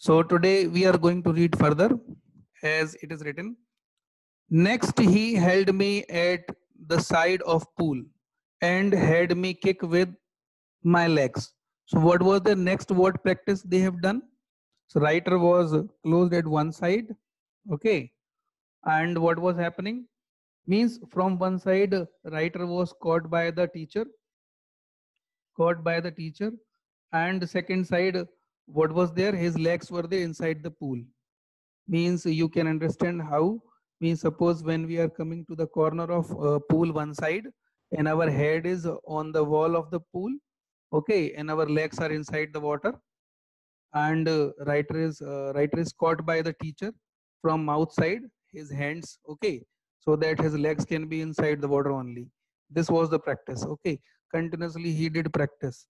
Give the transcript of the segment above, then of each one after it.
So today we are going to read further as it is written. Next he held me at the side of pool and had me kick with my legs. So what was the next word practice they have done? So writer was closed at one side. Okay. And what was happening? Means from one side writer was caught by the teacher, and second side what was there? His legs were there inside the pool. Means you can understand how. Means suppose when we are coming to the corner of pool one side and our head is on the wall of the pool, okay, and our legs are inside the water, and writer is caught by the teacher from outside his hands, okay, so that his legs can be inside the water only. This was the practice. Okay, continuously he did practice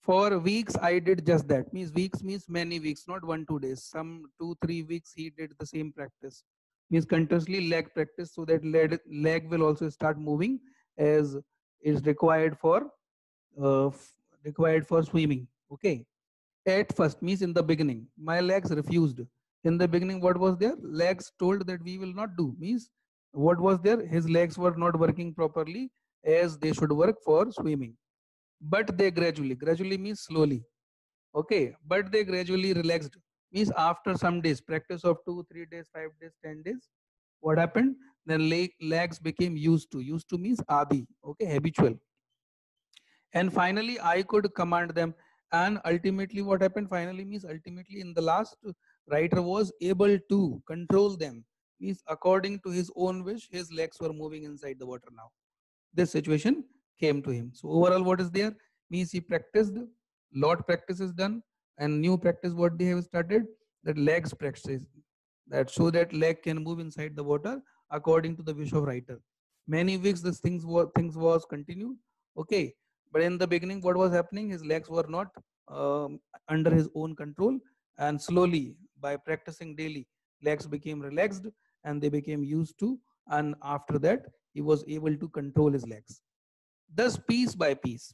for weeks. I did just that. Means weeks means many weeks, not 1 2 days. Some 2 3 weeks he did the same practice. Means continuously leg practice, so that leg will also start moving as is uh, required for swimming. Okay. At first means in the beginning, my legs refused. In the beginning, what was there? Legs told that we will not do. Means what was there? His legs were not working properly as they should work for swimming. But they gradually means slowly. Okay, but they gradually relaxed. Means after some days, practice of 2 3 days, 5 days, 10 days, what happened? Then legs became used to. Used to means adi. Okay, habitual. And finally, I could command them. And ultimately, what happened? Finally means ultimately in the last, writer was able to control them. Means according to his own wish, his legs were moving inside the water now. This situation came to him. So overall, what is there? Means he practiced, lot practice is done, and new practice what they have started, that legs practice, that so that leg can move inside the water according to the wish of writer. Many weeks this things was continued. Okay, but in the beginning, what was happening? His legs were not under his own control, and slowly by practicing daily, legs became relaxed and they became used to, and after that he was able to control his legs. Thus, piece by piece.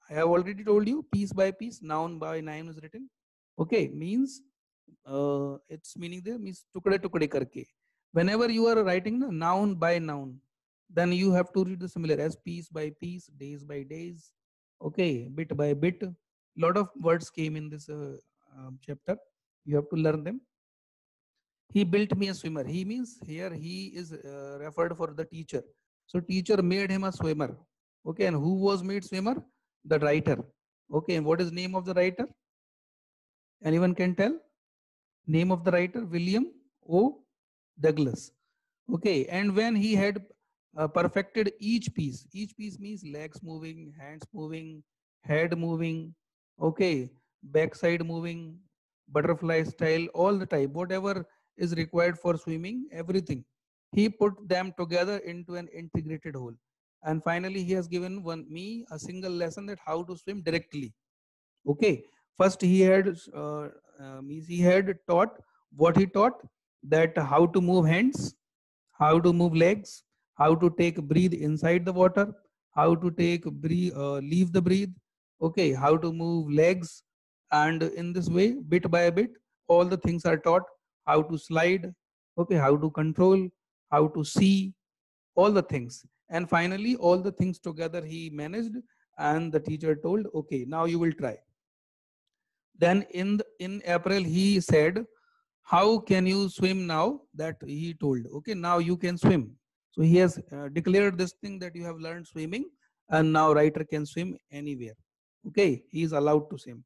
I have already told you, piece by piece, noun by noun is written. Okay, means its meaning there means tukde tukde karke. Whenever you are writing the noun by noun, then you have to read the similar as piece by piece, days by days. Okay, bit by bit. Lot of words came in this chapter. You have to learn them. He built me a swimmer. He means here he is referred for the teacher. So teacher made him a swimmer. Okay, and who was made swimmer? The writer. Okay, and what is name of the writer? Anyone can tell? Name of the writer? William O. Douglas. Okay, and when he had perfected each piece means legs moving, hands moving, head moving, okay, backside moving, butterfly style, all the type, whatever is required for swimming, everything. He put them together into an integrated whole. And finally, he has given me a single lesson that how to swim directly. Okay, first he had taught what he taught, that how to move hands, how to move legs, how to take breathe inside the water, how to take leave the breathe, okay, how to move legs, and in this way, bit by bit, all the things are taught. How to slide, okay, how to control, how to see, all the things, and finally all the things together he managed, and the teacher told, okay, now you will try. Then in April he said, how can you swim now? That he told, okay, now you can swim. So he has declared this thing that you have learned swimming, and now writer can swim anywhere. Okay, he is allowed to swim.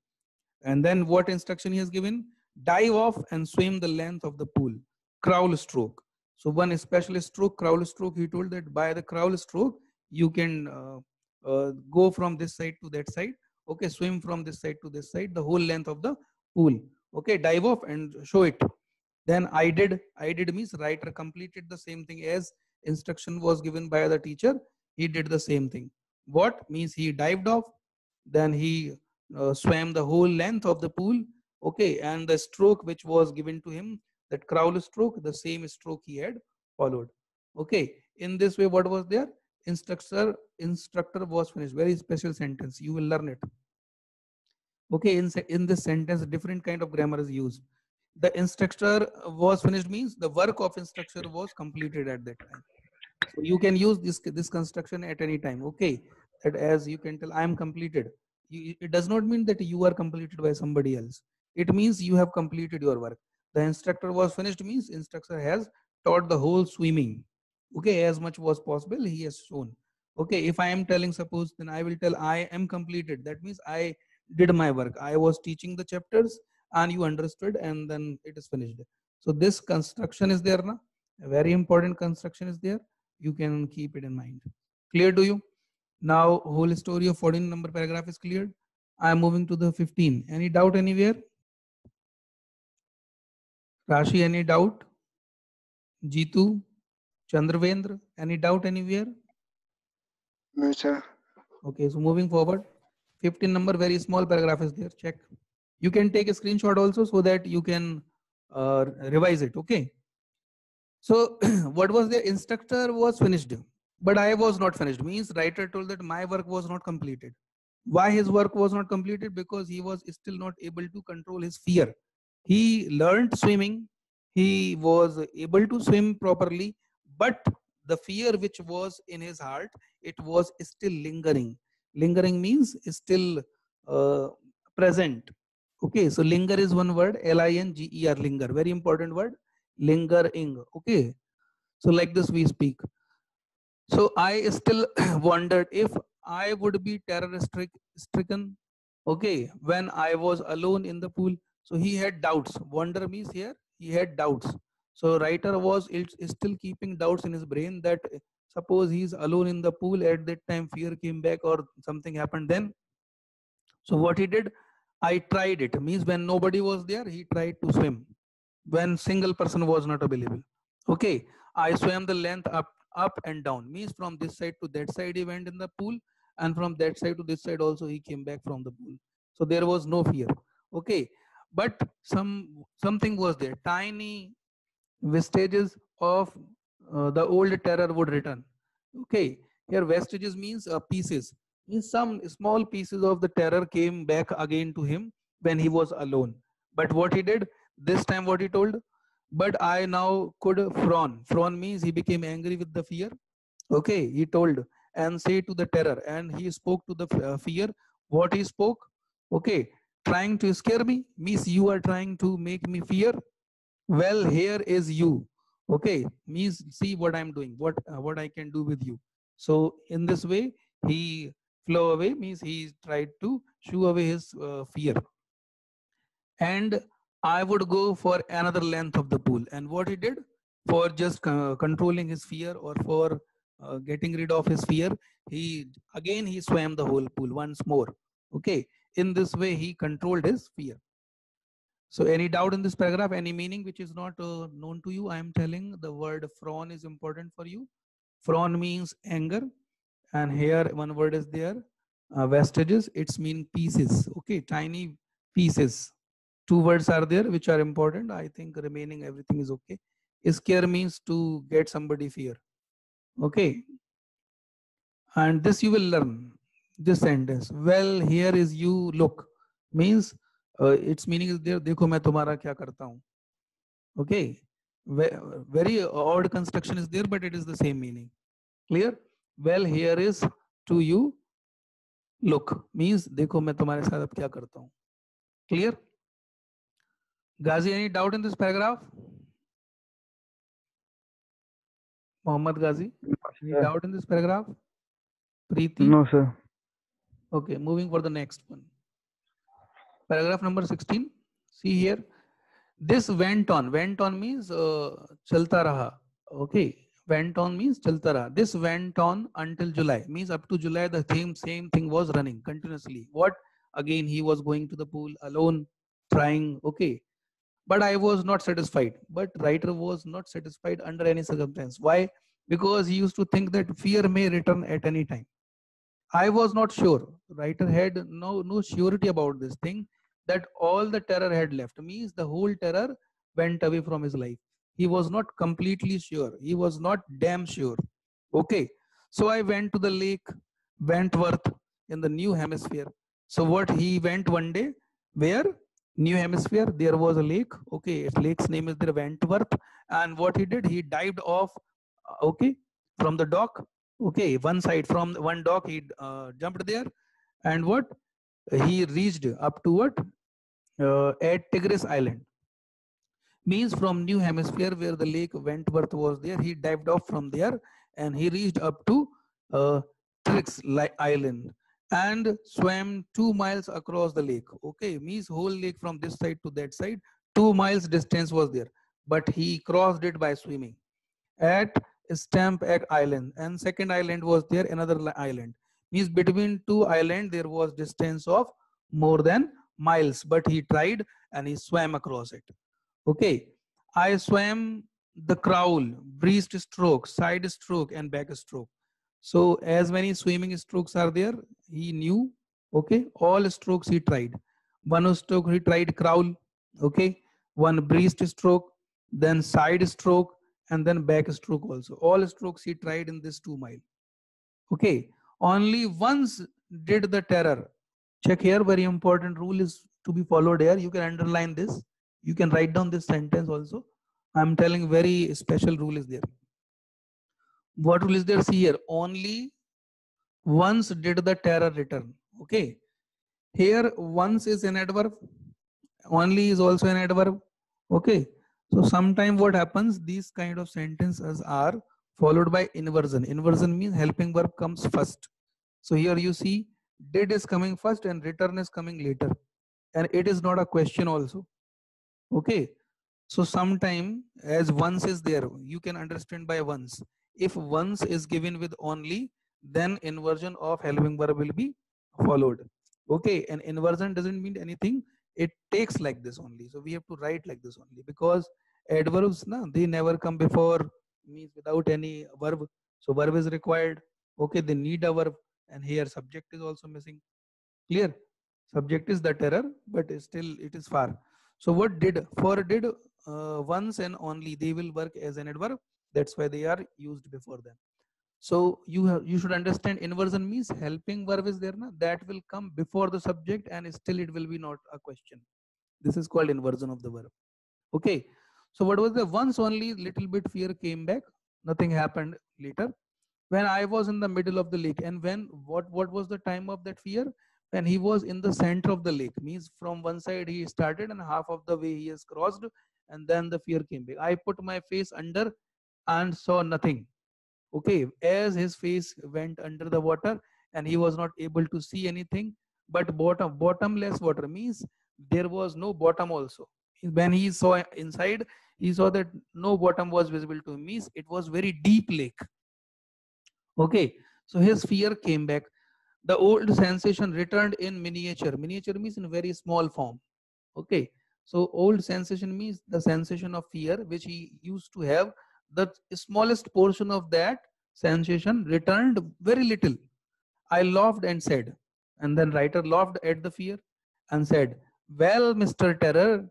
And then what instruction he has given? Dive off and swim the length of the pool. Crawl stroke. So one special stroke, crawl stroke, he told that by the crawl stroke, you can go from this side to that side. Okay, swim from this side to this side, the whole length of the pool. Okay, dive off and show it. Then I did means writer completed the same thing as instruction was given by the teacher. He did the same thing. What means he dived off, then he swam the whole length of the pool. Okay, and the stroke which was given to him, that crawl stroke, the same stroke he had followed. Okay, in this way, what was there? Instructor was finished. Very special sentence. You will learn it. Okay, in this sentence, different kind of grammar is used. The instructor was finished means the work of instructor was completed at that time. So you can use this construction at any time. Okay, that as you can tell, I am completed. It does not mean that you are completed by somebody else. It means you have completed your work. The instructor was finished means instructor has taught the whole swimming. Okay, as much was possible, he has shown. Okay, if I am telling, suppose, then I will tell I am completed. That means I did my work. I was teaching the chapters and you understood, and then it is finished. So this construction is there now. A very important construction is there. You can keep it in mind. Clear to you? Now whole story of 14 number paragraph is cleared. I am moving to the 15. Any doubt anywhere? Rashi, any doubt? Jitu, Chandravendra, any doubt anywhere? No, sir. Okay, so moving forward, 15 number, very small paragraph is there. Check. You can take a screenshot also so that you can revise it. Okay. So what was the instructor was finished, but I was not finished. Means writer told that my work was not completed. Why his work was not completed? Because he was still not able to control his fear. He learned swimming. He was able to swim properly, but the fear which was in his heart, it was still lingering. Lingering means still uh, present. Okay, so linger is one word, Linger, linger, very important word, lingering. Okay, so like this we speak. So I still wondered if I would be terror stricken. Okay, when I was alone in the pool. So he had doubts. Wonder means here he had doubts. So writer was still keeping doubts in his brain that suppose he's alone in the pool at that time, fear came back or something happened then. So what he did, I tried it. Means when nobody was there, he tried to swim. When single person was not available. Okay, I swam the length up and down. Means from this side to that side he went in the pool, and from that side to this side also he came back from the pool. So there was no fear. Okay, but something was there. Tiny vestiges of the old terror would return. Okay, here vestiges means pieces. Means some small pieces of the terror came back again to him when he was alone. But what he did this time, what he told, but I now could frown. Frown means he became angry with the fear. Okay, he told and say to the terror, and he spoke to the fear. What he spoke? Okay, trying to scare me means you are trying to make me fear. Well, here is you. Okay, means see what I'm doing, what I can do with you. So in this way, he flew away. Means he tried to shoo away his fear, and I would go for another length of the pool. And what he did for just controlling his fear or for getting rid of his fear, he swam the whole pool once more. Okay, in this way he controlled his fear. So any doubt in this paragraph, any meaning which is not known to you? I am telling the word frown is important for you. Frown means anger, and here one word is there, vestiges. It's mean pieces. Okay, tiny pieces. Two words are there which are important. I think remaining everything is okay. Scare means to get somebody fear. Okay, and this you will learn. This sentence. Well, here is you look means its meaning is there. देखो मैं तुम्हारा क्या करता हूँ. Okay, very odd construction is there, but it is the same meaning. Clear? Well, here is to you look means देखो मैं तुम्हारे साथ अब क्या करता हूँ. Clear? Ghazi, any doubt in this paragraph? Mohammad Ghazi, any doubt in this paragraph? Preeti? No, sir. Okay, moving for the next one. Paragraph number 16. See here. This went on. Went on means chalta raha. Okay. Went on means chalta raha. This went on until July. Means up to July, the same thing was running continuously. What? Again, he was going to the pool alone, trying. Okay. But I was not satisfied. But writer was not satisfied under any circumstance. Why? Because he used to think that fear may return at any time. I was not sure. Writer had no surety about this thing, that all the terror had left. Means the whole terror went away from his life. He was not completely sure. He was not damn sure. Okay. So I went to the lake Wentworth in the new hemisphere. So what he went one day, where? New Hemisphere, there was a lake. Okay, its lake's name is the Wentworth. And what he did, he dived off, okay, from the dock. Okay, one side from one dock, he jumped there, and what? He reached up to what? At Tigris Island. Means from New Hemisphere, where the lake Wentworth was there, he dived off from there and he reached up to Tigris Island and swam 2 miles across the lake. Okay, means whole lake from this side to that side, 2 miles distance was there, but he crossed it by swimming at Stamp Egg Island, and second island was there, another island. Means between two islands there was distance of more than miles, but he tried and he swam across it. Okay, I swam the crawl, breaststroke, side stroke, and backstroke. So as many swimming strokes are there, he knew. Okay, all strokes he tried. One stroke he tried crawl. Okay, one breaststroke, then side stroke, and then backstroke also. All strokes he tried in this 2 mile. Okay, only once did the terror. Check here, very important rule is to be followed here. You can underline this. You can write down this sentence also. I'm telling very special rule is there. What rule is there? See here, only once did the terror return. Okay, here once is an adverb, only is also an adverb. Okay, so sometime what happens, these kind of sentences are followed by inversion. Inversion means helping verb comes first. So here you see did is coming first and return is coming later, and it is not a question also. Okay, so sometime as once is there, you can understand by once. If once is given with only, then inversion of helping verb will be followed. Okay, and inversion doesn't mean anything. It takes like this only. So we have to write like this only, because adverbs, na, they never come before, means without any verb. So verb is required. Okay, they need a verb, and here subject is also missing. Clear? Subject is the terror, but still it is far. So what did? For did, once and only, they will work as an adverb. That's why they are used before them. So you should understand inversion means helping verb is there, na, that will come before the subject and still it will be not a question. This is called inversion of the verb. Okay. So what was the once only, little bit fear came back. Nothing happened later. When I was in the middle of the lake, and when what was the time of that fear? When he was in the center of the lake, means from one side he started and half of the way he has crossed, and then the fear came back. I put my face under and saw nothing. Okay, as his face went under the water and he was not able to see anything, but bottomless water means there was no bottom also. When he saw inside, he saw that no bottom was visible to him, means it was very deep lake. Okay, so his fear came back. The old sensation returned in miniature. Miniature means in very small form. Okay, so old sensation means the sensation of fear which he used to have. The smallest portion of that sensation returned very little. I laughed and said, and then writer laughed at the fear and said, "Well, Mr. Terror,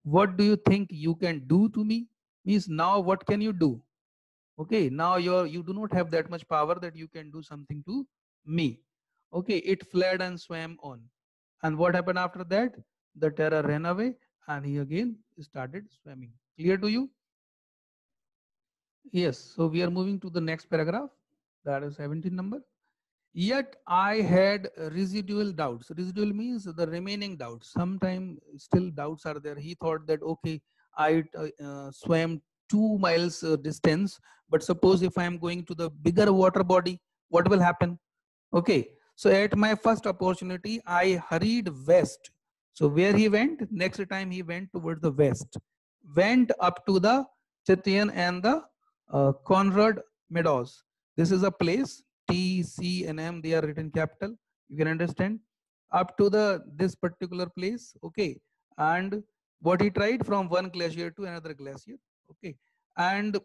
what do you think you can do to me?" Means now what can you do? Okay, now you do not have that much power that you can do something to me. Okay, it fled and swam on. And what happened after that? The terror ran away and he again started swimming. Clear to you? Yes. So we are moving to the next paragraph. That is 17 number. Yet I had residual doubts. Residual means the remaining doubts. Sometimes still doubts are there. He thought that, okay, I swam 2 miles distance, but suppose if I am going to the bigger water body, what will happen? Okay, so at my first opportunity, I hurried west. So where he went? Next time he went towards the west. Went up to the Chityan and the Conrad Meadows. This is a place. T, C, and M. They are written capital. You can understand. Up to the this particular place. Okay, and what he tried from one glacier to another glacier. Okay, and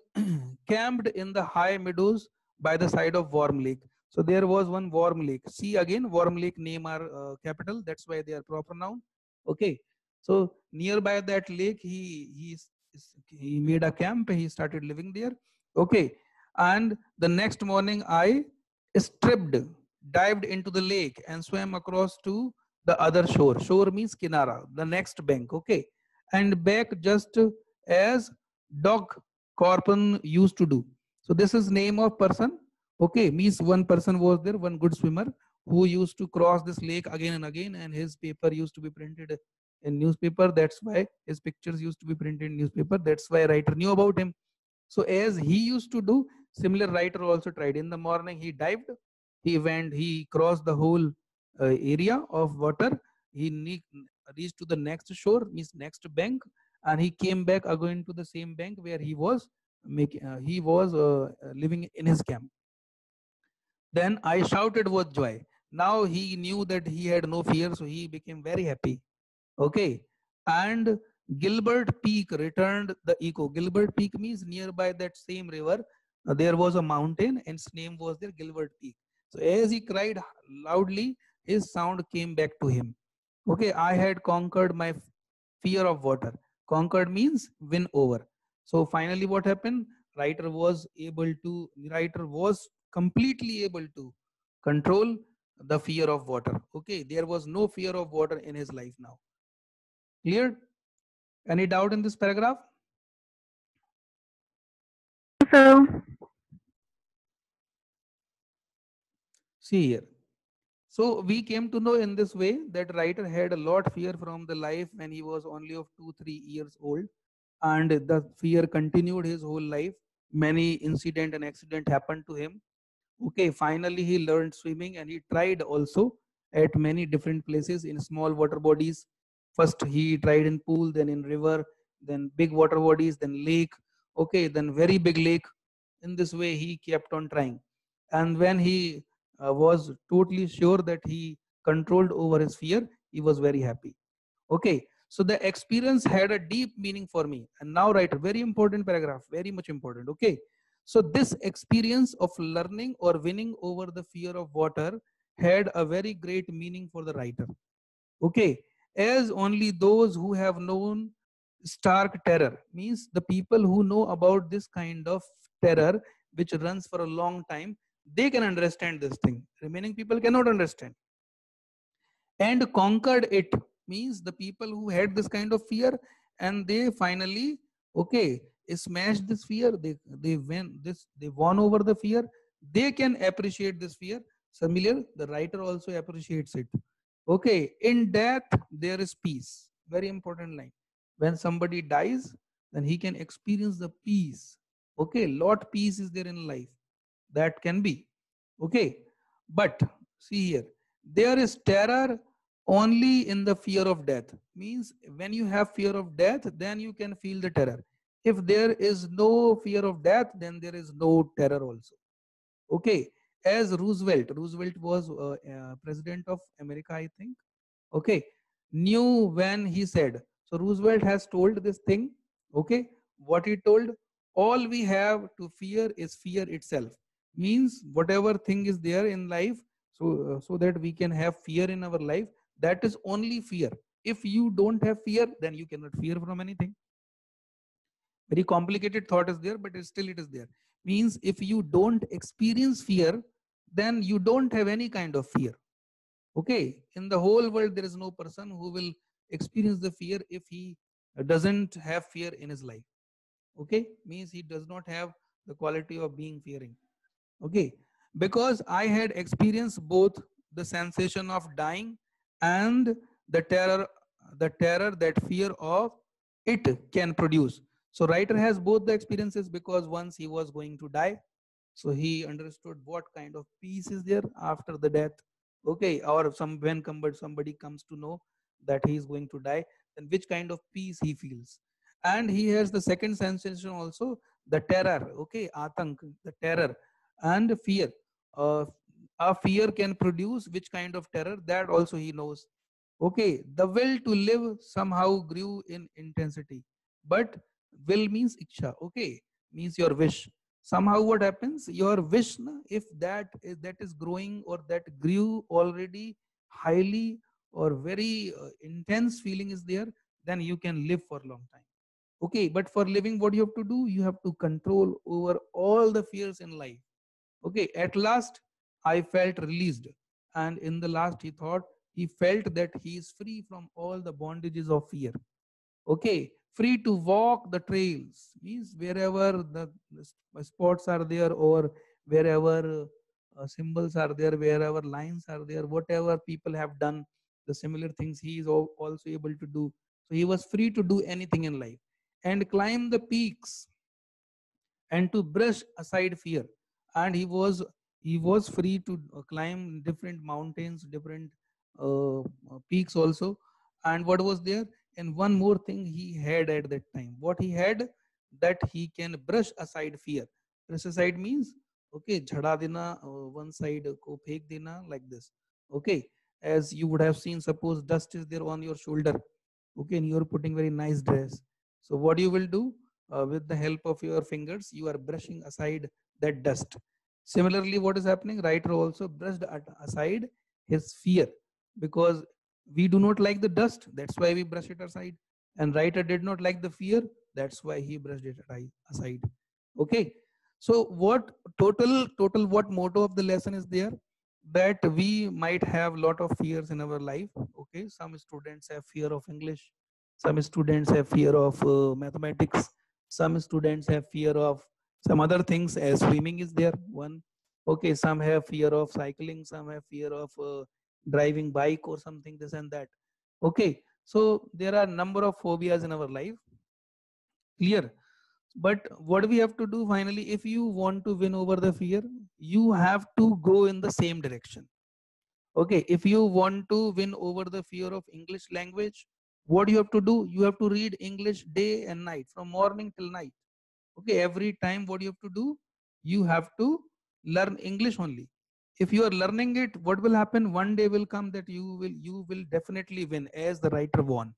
camped in the high meadows by the side of Warm Lake. So there was one Warm Lake. See again, Warm Lake name are capital. That's why they are proper noun. Okay. So nearby that lake, he made a camp. He started living there. Okay. And the next morning, I stripped, dived into the lake and swam across to the other shore. Shore means kinara, the next bank. Okay, and back just as Doc Corpon used to do. So this is name of person. Okay, means one person was there, one good swimmer who used to cross this lake again and again, and his paper used to be printed in newspaper. That's why his pictures used to be printed in newspaper. That's why writer knew about him. So as he used to do, similar writer also tried. In the morning, he dived, he crossed the whole area of water. Reached to the next shore, means next bank, and he came back again to the same bank where he was living in his camp. Then I shouted with joy. Now he knew that he had no fear, so he became very happy. Okay. And Gilbert Peak returned the echo. Gilbert Peak means nearby that same river, there was a mountain and its name was there, Gilbert Peak. So as he cried loudly, his sound came back to him. Okay, I had conquered my fear of water. Conquered means win over. So finally what happened? Writer was completely able to control the fear of water. Okay, there was no fear of water in his life now. Clear? Any doubt in this paragraph? So, See here. So we came to know in this way that writer had a lot fear from the life when he was only of 2-3 years old, and the fear continued his whole life. Many incident and accident happened to him. Okay, finally he learned swimming and he tried also at many different places in small water bodies. First he tried in pool, then in river, then big water bodies, then lake. Okay, then very big lake. In this way he kept on trying. And when he was totally sure that he controlled over his fear, he was very happy. Okay, so the experience had a deep meaning for me. And now writer, very important paragraph, very much important. Okay, so this experience of learning or winning over the fear of water had a very great meaning for the writer. Okay, as only those who have known stark terror, means the people who know about this kind of terror which runs for a long time, they can understand this thing. Remaining people cannot understand. And conquered it means the people who had this kind of fear and they finally, okay, smashed this fear. They won over the fear. They can appreciate this fear. Similar, the writer also appreciates it. Okay, in death there is peace. Very important line. When somebody dies, then he can experience the peace. Okay, lot peace is there in life. That can be. Okay, but see here, there is terror only in the fear of death. Means when you have fear of death, then you can feel the terror. If there is no fear of death, then there is no terror also. Okay, as Roosevelt was president of America, I think. Okay, knew when he said, so Roosevelt has told this thing. Okay, what he told, all we have to fear is fear itself. Means whatever thing is there in life, so that we can have fear in our life, that is only fear. If you don't have fear, then you cannot fear from anything. Very complicated thought is there, but still it is there. Means if you don't experience fear, then you don't have any kind of fear. Okay, in the whole world there is no person who will experience the fear if he doesn't have fear in his life. Okay, means he does not have the quality of being fearing. Okay, because I had experienced both the sensation of dying and the terror that fear of it can produce. So writer has both the experiences, because once he was going to die, so he understood what kind of peace is there after the death. Okay, or when somebody comes to know that he is going to die, then which kind of peace he feels. And he has the second sensation also, the terror. Okay, atank, the terror and fear. uh, a fear can produce which kind of terror, that also he knows. Okay, the will to live somehow grew in intensity. But will means iksha. Okay, means your wish. Somehow what happens, your wish if that is growing, or that grew already highly, or very intense feeling is there, then you can live for a long time. Okay, but for living, what you have to do, you have to control over all the fears in life. Okay, at last I felt released, and in the last he thought he felt that he is free from all the bondages of fear. Okay, free to walk the trails, means wherever the spots are there, or wherever symbols are there, wherever lines are there, whatever people have done the similar things, he is also able to do. So he was free to do anything in life and climb the peaks and to brush aside fear. And he was free to climb different mountains, different peaks also. And what was there? And one more thing he had at that time, what he had, that he can brush aside fear. Brush aside means, okay, jhada dena, one side ko phek dena, like this. Okay, as you would have seen, suppose dust is there on your shoulder, okay, and you are putting very nice dress. So what you will do, with the help of your fingers, you are brushing aside that dust. Similarly, what is happening? Writer also brushed aside his fear, because we do not like the dust, that's why we brush it aside. And writer did not like the fear, that's why he brushed it aside. Okay. So what total what motto of the lesson is there? That we might have lot of fears in our life. Okay, some students have fear of English, some students have fear of mathematics, some students have fear of some other things, as swimming is there one. Okay, some have fear of cycling, some have fear of driving bike or something, this and that. Okay, so there are number of phobias in our life, clear. But what we have to do finally, if you want to win over the fear, you have to go in the same direction. Okay, if you want to win over the fear of English language, what you have to do? You have to read English day and night, from morning till night. Okay, every time what you have to do? You have to learn English only. If you are learning it, what will happen? One day will come that you will definitely win, as the writer won.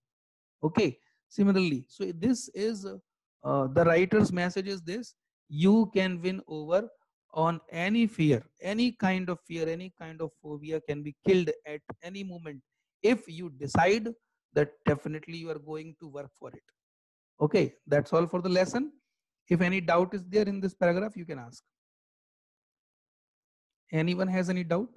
Okay, similarly, so this is the writer's message is this: you can win over on any fear, any kind of fear, any kind of phobia can be killed at any moment, if you decide that definitely you are going to work for it. Okay, that's all for the lesson. If any doubt is there in this paragraph, you can ask. Anyone has any doubt?